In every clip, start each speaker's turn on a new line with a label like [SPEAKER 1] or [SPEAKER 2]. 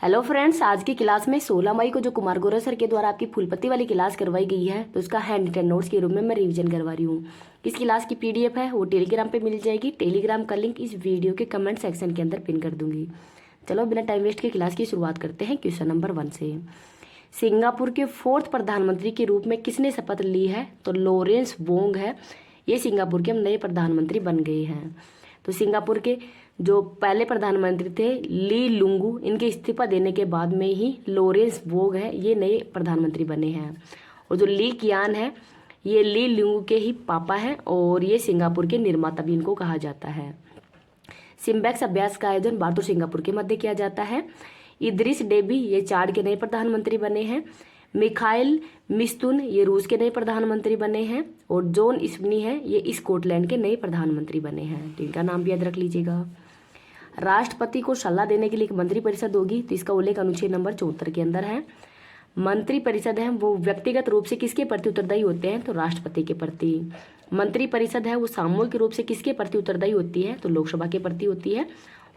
[SPEAKER 1] Hello friends, आज की class में 16 मई को जो कुमार गौरव सर के द्वारा आपकी फुलपत्ती वाली क्लास करवाई गई है, तो उसका हैंड रिटन नोट्स के रूप में मैं रिवीजन करवा रही हूँ। इस क्लास की पीडीएफ है वो टेलीग्राम पे मिल जाएगी। टेलीग्राम का लिंक इस वीडियो के कमेंट सेक्शन के अंदर पिन कर दूंगी। चलो बिना टाइम वेस्ट के क्लास की शुरुआत करते हैं क्वेश्चन नंबर 1 से। सिंगापुर के 4th प्रधानमंत्री के रूप में किसने शपथ ली है? तो लॉरेंस वोंग है। ये सिंगापुर के नए प्रधानमंत्री बन गए हैं। तो सिंगापुर के जो पहले प्रधानमंत्री थे ली लुंगू, इनके इस्तीफा देने के बाद में ही लॉरेंस वोंग है ये नए प्रधानमंत्री बने हैं। और जो ली कियान है ये ली लुंगू के ही पापा हैं और ये सिंगापुर के निर्माता भी इनको कहा जाता है। सिम्बेक्स अभ्यास का आयोजन भारत और सिंगापुर के मध्य किया जाता है। इदरिस डेबी ये चाड के नए प्रधानमंत्री बने हैं। मिखाइल मिस्तुन ये रूस के नए प्रधानमंत्री बने हैं। और जॉन स्पिनी है ये स्कॉटलैंड के नए प्रधानमंत्री बने हैं। तो इनका नाम भी याद रख लीजिएगा। राष्ट्रपति को सलाह देने के लिए एक मंत्रिपरिषद होगी, तो इसका उल्लेख अनुच्छेद नंबर 74 के अंदर है। मंत्रिपरिषद है वो व्यक्तिगत रूप से किसके प्रति उत्तरदायी होते हैं? तो राष्ट्रपति के प्रति। मंत्रिपरिषद है वो सामूहिक रूप से किसके प्रति उत्तरदायी होती है? तो लोकसभा के प्रति होती है।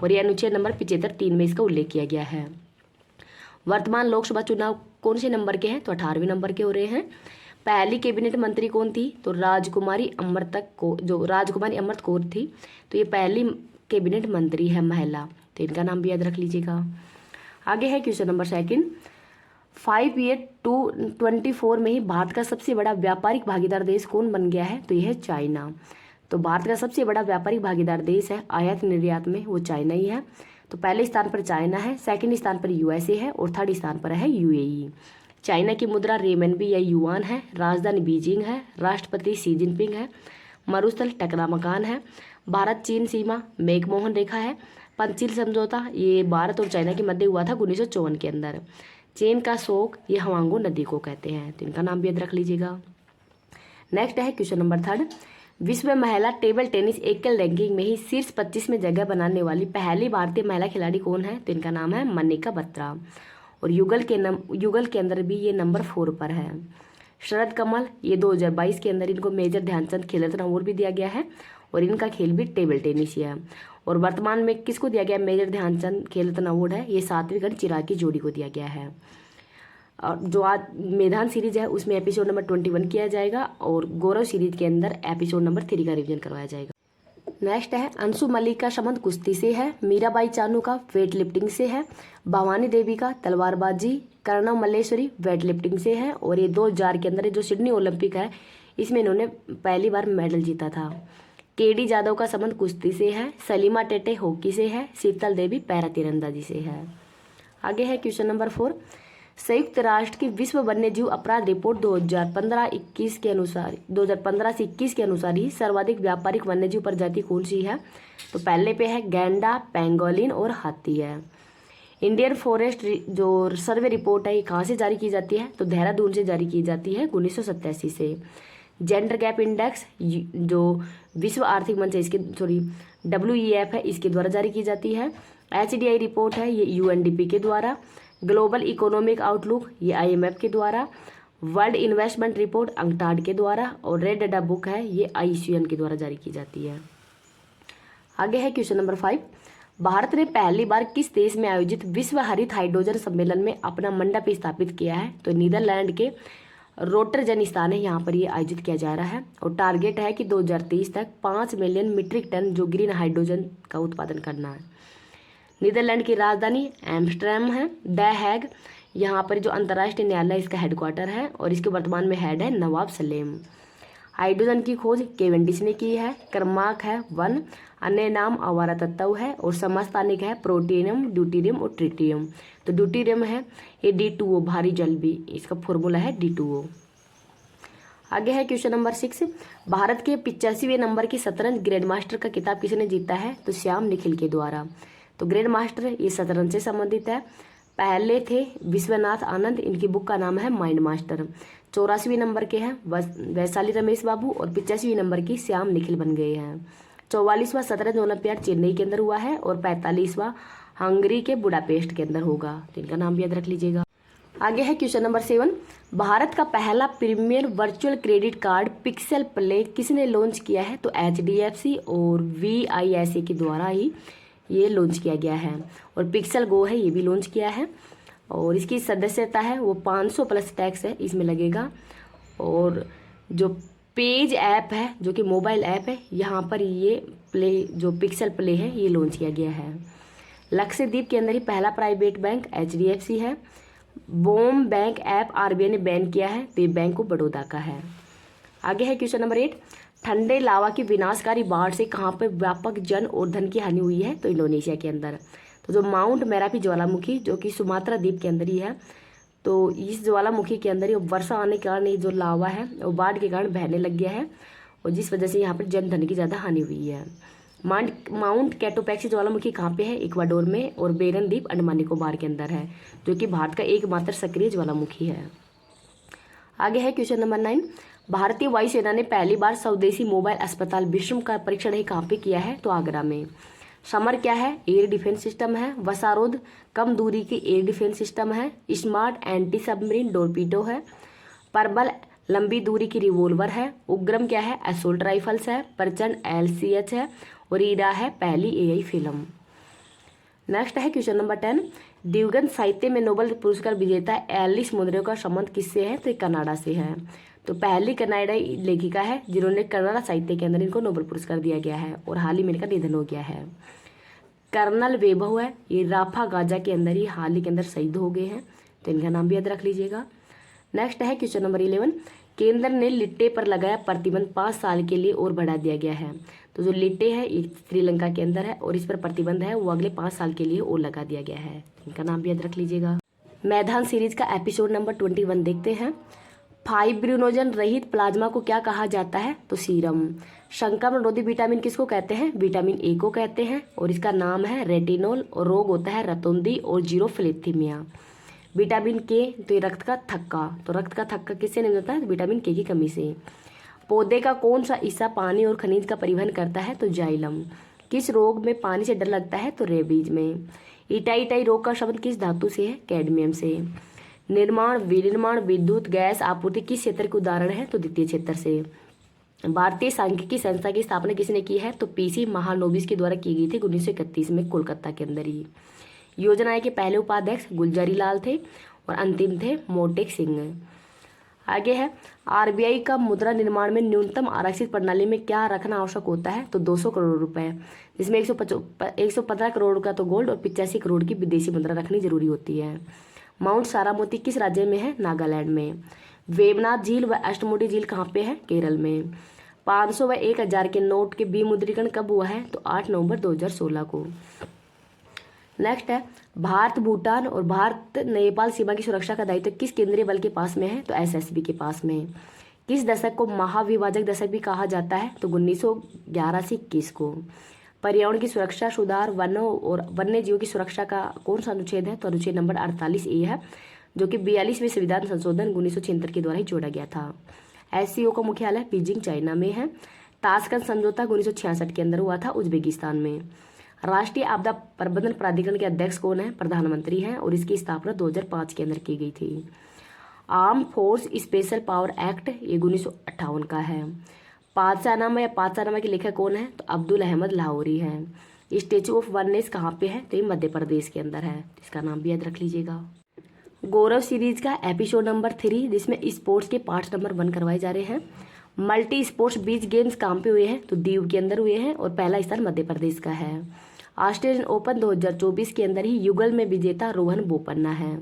[SPEAKER 1] और यह अनुच्छेद नंबर 75(3) में इसका उल्लेख किया गया है। वर्तमान लोकसभा चुनाव कौन से नंबर के हैं? तो 18वें नंबर के हो रहे हैं। पहली कैबिनेट मंत्री कौन थी? तो राजकुमारी अमृत कौर थी। तो ये पहली कैबिनेट मंत्री है महिला। तो इनका नाम भी याद रख लीजिएगा। आगे है क्वेश्चन नंबर 2। 5 ईयर 2024 में ही भारत का सबसे बड़ा व्यापारिक भागीदार देश कौन बन गया है? तो यह है चाइना। तो भारत का सबसे बड़ा व्यापारिक भागीदार देश है आयात निर्यात में वो चाइना ही है। तो पहले स्थान पर चाइना है, सेकंड स्थान पर यूएसए है और थर्ड स्थान पर है यूएई। चाइना की मुद्रा रेमनबी या युआन है। राजधानी बीजिंग है। राष्ट्रपति शी जिनपिंग है। मरुस्थल टकरा मकान है। भारत चीन सीमा मैकमोहन रेखा है। पंचशील समझौता ये भारत और चाइना के मध्य हुआ था 1954 के अंदर। चीन का शोक ये हवांगो नदी को कहते हैं। तो इनका नाम भी याद रख लीजिएगा। नेक्स्ट है क्वेश्चन नंबर 3। विश्व महिला टेबल टेनिस एकल रैंकिंग में ही शीर्ष 25 में जगह बनाने वाली पहली भारतीय महिला खिलाड़ी कौन है? तो इनका नाम है मनिका बत्रा। और युगल के अंदर भी ये नंबर 4 पर है। शरद कमल ये 2022 के अंदर इनको मेजर ध्यानचंद खेल रत्न अवार्ड भी दिया गया है और इनका खेल भी टेबल टेनिस ही है। और वर्तमान में किसको दिया गया मेजर ध्यानचंद खेल रत्न अवार्ड है? ये सात्विक चिराग की जोड़ी को दिया गया है। और जो आज मैदान सीरीज है उसमें एपिसोड नंबर 21 किया जाएगा और गौरव सीरीज के अंदर एपिसोड नंबर 3 का रिवीजन करवाया जाएगा। नेक्स्ट है अंशु मलिक का संबंध कुश्ती से है। मीराबाई चानू का वेट लिफ्टिंग से है। भवानी देवी का तलवारबाजी। कर्णव मल्लेश्वरी वेट लिफ्टिंग से है। और ये 2000 के अंदर जो सिडनी ओलंपिक है इसमें इन्होंने पहली बार मेडल जीता था। केडी जादव का संबंध कुश्ती से है। सलीमा टेटे हॉकी से है। शीतल देवी पैरा तीरंदाजी से है। आगे है क्वेश्चन नंबर 4। संयुक्त राष्ट्र की विश्व वन्यजीव अपराध रिपोर्ट 2015 से 21 के अनुसार ही सर्वाधिक व्यापारिक वन्यजीव प्रजाति कौन सी है? तो पहले पे है गैंडा, पेंगोलिन और हाथी है। इंडियन फॉरेस्ट जो सर्वे रिपोर्ट है ये कहाँ से जारी की जाती है? तो देहरादून से जारी की जाती है 1987 से। जेंडर गैप इंडेक्स जो विश्व आर्थिक मंच है इसके WEF है इसके द्वारा जारी की जाती है। HDI रिपोर्ट है ये UNDP के द्वारा। ग्लोबल इकोनॉमिक आउटलुक ये IMF के द्वारा। वर्ल्ड इन्वेस्टमेंट रिपोर्ट अंकटाड के द्वारा। और रेड डाटा बुक है ये IUCN के द्वारा जारी की जाती है। आगे है क्वेश्चन नंबर 5। भारत ने पहली बार किस देश में आयोजित विश्व हरित हाइड्रोजन सम्मेलन में अपना मंडप स्थापित किया है? तो नीदरलैंड के रोटरजन स्थान है यहाँ पर ये आयोजित किया जा रहा है। और टारगेट है कि 2030 तक 5 मिलियन मीट्रिक टन जो ग्रीन हाइड्रोजन का उत्पादन करना है। नीदरलैंड की राजधानी एम्स्टर्डम है। द हैग यहाँ पर जो अंतर्राष्ट्रीय न्यायालय इसका हेडक्वार्टर है और इसके वर्तमान में हेड है नवाब सलेम। हाइड्रोजन की खोज केवेंडिश ने की है। क्रमांक है 1। अन्य नाम आवारा तत्व है और समस्थानिक है प्रोटीनियम, ड्यूटीरियम और ट्रिटियम। तो ड्यूटीरियम है ये D2O भारी जल भी, इसका फॉर्मूला है D2O। आगे है क्वेश्चन नंबर 6। भारत के 85वें नंबर की शतरंज ग्रैंड मास्टर का खिताब किसने जीता है? तो श्याम निखिल के द्वारा। तो ग्रैंड मास्टर ये शतरंज से संबंधित है। पहले थे विश्वनाथ आनंद, इनकी बुक का नाम है माइंड मास्टर। 84वें नंबर के हैं वैशाली रमेश बाबू और 85वें नंबर की श्याम निखिल बन गए हैं। 44वां शतरंज ओलंपियाड चेन्नई के अंदर हुआ है और 45वां हंगरी के बुडापेस्ट के अंदर होगा। तो इनका नाम भी याद रख लीजिएगा। आगे है क्वेश्चन नंबर 7। भारत का पहला premier virtual credit card Pixel Play किसने लॉन्च किया है? तो HDFC और VISA के द्वारा ही ये लॉन्च किया गया है। और पिक्सल गो है, ये भी लॉन्च किया है। और इसकी सदस्यता है वो 500 प्लस टैक्स है इसमें लगेगा। और जो पेज ऐप है जो कि मोबाइल ऐप है, यहाँ पर ये प्ले जो पिक्सल प्ले है ये लॉन्च किया गया है। लक्षद्वीप के अंदर ही पहला प्राइवेट बैंक HDFC है। बोम बैंक ऐप RBI ने बैन किया है, तो ये बैंक ऑफ बड़ौदा का है। आगे है क्वेश्चन नंबर 8, ठंडे लावा की विनाशकारी बाढ़ से कहाँ पर व्यापक जन और धन की हानि हुई है? तो इंडोनेशिया के अंदर। तो जो माउंट मेरापी ज्वालामुखी जो कि सुमात्रा द्वीप के अंदर ही है, तो इस ज्वालामुखी के अंदर ही वर्षा आने के कारण ये जो लावा है वो बाढ़ के कारण बहने लग गया है, और जिस वजह से यहाँ पर जन धन की ज़्यादा हानि हुई है। माउंट कैटोपैक्सी ज्वालामुखी कहाँ पे है? इक्वाडोर में। और बेरन द्वीप अंडमान निकोबार के अंदर है, जो कि भारत का एकमात्र सक्रिय ज्वालामुखी है। आगे है क्वेश्चन नंबर 9, भारतीय वायुसेना ने पहली बार स्वदेशी मोबाइल अस्पताल विश्रम का परीक्षण कहाँ पे किया है? तो आगरा में। समर क्या है? एयर डिफेंस सिस्टम है। वसारोध कम दूरी की एयर डिफेंस सिस्टम है। स्मार्ट एंटी सबमरीन टॉरपीडो है। परबल लंबी दूरी की रिवॉल्वर है। उग्रम क्या है? असोल्ट राइफल्स है। प्रचंड LCH है। और ईरा है पहली AI फिल्म। नेक्स्ट है क्वेश्चन नंबर 10, दिवगंत साहित्य में नोबेल पुरस्कार विजेता एलिस मुनरो का संबंध किससे है? तो ये कनाडा से है। तो पहली कनाडाई लेखिका है जिन्होंने कन्नड़ साहित्य के अंदर इनको नोबेल पुरस्कार दिया गया है, और हाल ही में इनका निधन हो गया है। कर्नल वैभव है, ये राफा गाजा के अंदर ही हाल ही के अंदर शहीद हो गए हैं, तो इनका नाम भी याद रख लीजिएगा। नेक्स्ट है क्वेश्चन नंबर 11, केंद्र ने लिट्टे पर लगाया प्रतिबंध 5 साल के लिए और बढ़ा दिया गया है। तो जो लिट्टे है ये श्रीलंका के अंदर है, और इस पर प्रतिबंध है वो अगले 5 साल के लिए और लगा दिया गया है, इनका नाम भी याद रख लीजिएगा। मैदान सीरीज का एपिसोड नंबर 21 देखते हैं। फाइब्रिनोजन रहित प्लाज्मा को क्या कहा जाता है? तो सीरम। संक्रमणरोधी विटामिन किसको कहते हैं? विटामिन A को कहते हैं, और इसका नाम है रेटिनोल, और रोग होता है रतौंधी और जीरोफिलेथीमिया। विटामिन K, तो ये रक्त का थक्का, तो रक्त का थक्का किससे नहीं होता है? तो विटामिन K की कमी से। पौधे का कौन सा हिस्सा पानी और खनिज का परिवहन करता है? तो जाइलम। किस रोग में पानी से डर लगता है? तो रेबीज में। इटाई रोग का शब्द किस धातु से है? कैडमियम से। निर्माण, विनिर्माण, विद्युत गैस आपूर्ति किस क्षेत्र के उदाहरण है? तो द्वितीय क्षेत्र से। भारतीय सांख्यिकी संस्था की स्थापना किसने की है? तो PC महानोबिस के द्वारा की गई थी 1931 में कोलकाता के अंदर ही। योजना के पहले उपाध्यक्ष गुलजारी लाल थे, और अंतिम थे मोटेक सिंह। आगे है RBI का मुद्रा निर्माण में न्यूनतम आरक्षित प्रणाली में क्या रखना आवश्यक होता है? तो 200 करोड़ रुपए, जिसमें 115 करोड़ का तो गोल्ड और 85 करोड़ की विदेशी मुद्रा रखनी जरूरी होती है। माउंट सारामोती किस राज्य में है? नागालैंड में। वेबनाथ झील व अष्टमुडी झील कहाँ पे है? केरल में। 500 व 1000 के नोट के विमुद्रीकरण कब हुआ है? तो 8 नवंबर 2016 को। नेक्स्ट है भारत भूटान और भारत नेपाल सीमा की सुरक्षा का दायित्व किस केंद्रीय बल के पास में है? तो SSB के पास में। किस दशक को महाविभाजक दशक भी कहा जाता है? तो 1911 से 21 को। पर्यावरण की सुरक्षा, सुधार, वनों और वन्य जीवों की सुरक्षा का कौन सा अनुच्छेद है? तो अनुच्छेद नंबर 48A है, जो कि 42वें संविधान संशोधन 1976 के द्वारा ही जोड़ा गया था। SCO का मुख्यालय बीजिंग चाइना में है। ताशकंद समझौता 1966 के अंदर हुआ था उज्बेकिस्तान में। राष्ट्रीय आपदा प्रबंधन प्राधिकरण के अध्यक्ष कौन है? प्रधानमंत्री हैं, और इसकी स्थापना 2005 के अंदर की गई थी। Arm force special power act ये 1958 का है। पादशाहनामा या पादशाहनामा के लेखक कौन है? तो अब्दुल अहमद लाहौरी हैं। स्टेचू ऑफ वननेस कहाँ पे है? तो ये मध्य प्रदेश के अंदर है, इसका नाम भी याद रख लीजिएगा। गौरव सीरीज का एपिसोड नंबर 3, जिसमें स्पोर्ट्स के पार्ट्स नंबर 1 करवाए जा रहे हैं। मल्टी स्पोर्ट्स बीच गेम्स कहाँ पे हुए हैं? तो दीव के अंदर हुए हैं, और पहला स्थान मध्य प्रदेश का है। ऑस्ट्रेलियन ओपन 2024 के अंदर ही युगल में विजेता रोहन बोपन्ना है।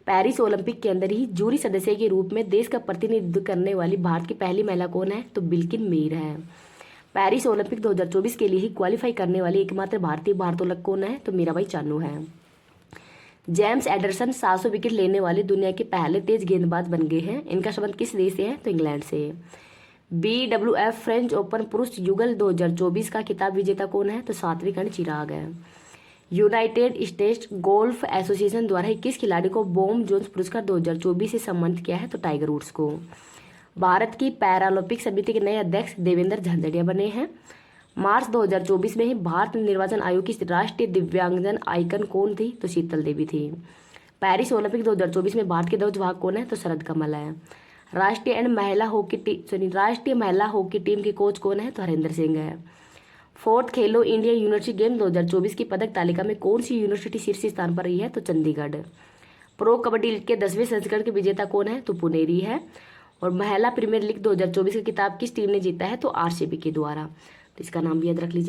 [SPEAKER 1] पेरिस ओलंपिक के अंदर ही जूरी सदस्य के रूप में देश का प्रतिनिधित्व करने वाली भारत की पहली महिला कौन है? तो बिल्किन मीर है। पेरिस ओलंपिक 2024 के लिए ही क्वालिफाई करने वाली एकमात्र भारतीय भारोत्तोलक कौन है? तो मीराबाई चानू है। जेम्स एंडरसन 700 विकेट लेने वाले दुनिया के पहले तेज गेंदबाज बन गए हैं। इनका संबंध किस देश से है? तो इंग्लैंड से। BWF फ्रेंच ओपन पुरुष युगल 2024 का खिताब विजेता कौन है? तो सात्विक चिराग है। यूनाइटेड स्टेट्स गोल्फ एसोसिएशन द्वारा किस खिलाड़ी को बॉम जोन्स पुरस्कार 2024 से सम्मानित किया है? तो टाइगर वुड्स को। भारत की पैरालंपिक समिति के नए अध्यक्ष देवेंद्र झांझड़िया बने हैं। मार्च 2024 में ही भारत निर्वाचन आयोग की राष्ट्रीय दिव्यांगजन आइकन कौन थी? तो शीतल देवी थी। पेरिस ओलंपिक 2024 में भारत के ध्वजवाहक कौन है? तो शरद कमल है। राष्ट्रीय महिला हॉकी टीम की कोच कौन है? तो हरेंद्र सिंह है। फोर्थ खेलो इंडिया यूनिवर्सिटी गेम 2024 की पदक तालिका में कौन सी यूनिवर्सिटी शीर्ष स्थान पर रही है? तो चंडीगढ़। प्रो कबड्डी लीग के 10वें संस्करण के विजेता कौन है? तो पुनेरी है। और महिला प्रीमियर लीग 2024 का खिताब किस टीम ने जीता है? तो आरसीबी के द्वारा। तो इसका नाम भी याद रख लीजिए।